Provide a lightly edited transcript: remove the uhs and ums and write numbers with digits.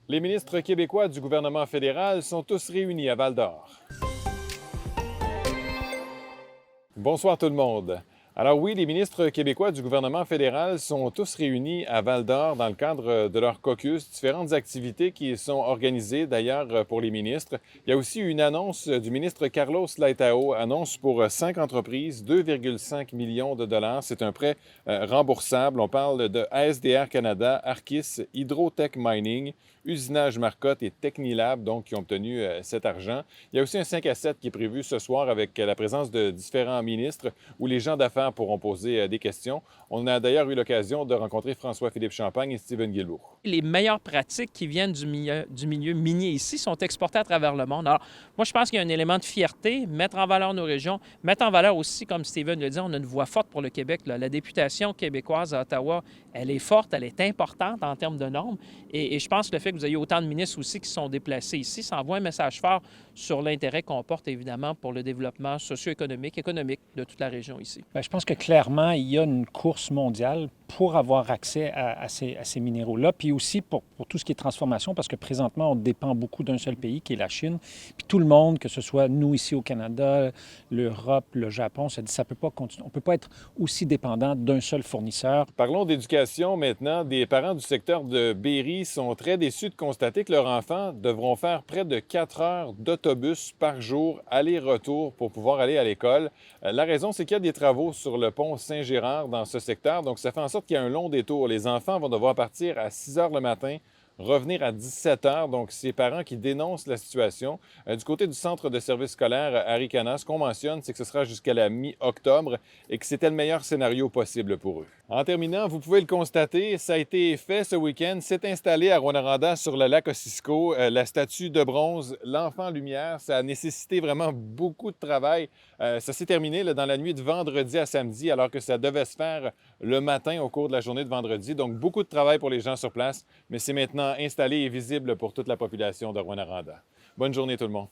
Les ministres québécois du gouvernement fédéral sont tous réunis à Val-d'Or. Bonsoir tout le monde. Alors oui, les ministres québécois du gouvernement fédéral sont tous réunis à Val-d'Or dans le cadre de leur caucus, différentes activités qui sont organisées d'ailleurs pour les ministres. Il y a aussi une annonce du ministre Carlos Letao, annonce pour 5 entreprises, 2,5 millions de dollars. C'est un prêt remboursable. On parle de ASDR Canada, Arquis, Hydrotech Mining, Usinage Marcotte et Technilab, donc, qui ont obtenu cet argent. Il y a aussi un 5 à 7 qui est prévu ce soir avec la présence de différents ministres où les gens d'affaires pourront poser des questions. On a d'ailleurs eu l'occasion de rencontrer François-Philippe Champagne et Stephen Guilbeault. Les meilleures pratiques qui viennent du milieu minier ici sont exportées à travers le monde. Alors, moi, je pense qu'il y a un élément de fierté, mettre en valeur nos régions, mettre en valeur aussi, comme Stephen le dit, on a une voix forte pour le Québec. Là. La députation québécoise à Ottawa, elle est forte, elle est importante en termes de normes. Et je pense que le fait que vous ayez autant de ministres aussi qui sont déplacés ici, ça envoie un message fort sur l'intérêt qu'on porte, évidemment, pour le développement socio-économique, économique de toute la région ici. Bien, je pense que clairement, il y a une course mondiale pour avoir accès à ces minéraux-là, puis aussi pour tout ce qui est transformation, parce que présentement, on dépend beaucoup d'un seul pays, qui est la Chine. Puis tout le monde, que ce soit nous ici au Canada, l'Europe, le Japon, ça dit ça peut pas continuer. On ne peut pas être aussi dépendant d'un seul fournisseur. Parlons d'éducation maintenant. Des parents du secteur de Berry sont très déçus de constater que leurs enfants devront faire près de 4 heures d'autobus par jour, aller-retour, pour pouvoir aller à l'école. La raison, c'est qu'il y a des travaux sur le pont Saint-Gérard dans ce secteur, donc ça fait en sorte qu'il y a un long détour. Les enfants vont devoir partir à 6 heures le matin, revenir à 17 heures. Donc, c'est les parents qui dénoncent la situation. Du côté du centre de service scolaire Aricana, ce qu'on mentionne, c'est que ce sera jusqu'à la mi-octobre et que c'était le meilleur scénario possible pour eux. En terminant, vous pouvez le constater, ça a été fait ce week-end. C'est installé à Rouyn-Noranda sur le lac Ossisco, la statue de bronze, l'enfant lumière. Ça a nécessité vraiment beaucoup de travail. Ça s'est terminé là, dans la nuit de vendredi à samedi, alors que ça devait se faire le matin au cours de la journée de vendredi. Donc, beaucoup de travail pour les gens sur place, mais c'est maintenant installé et visible pour toute la population de Rouyn-Noranda. Bonne journée tout le monde.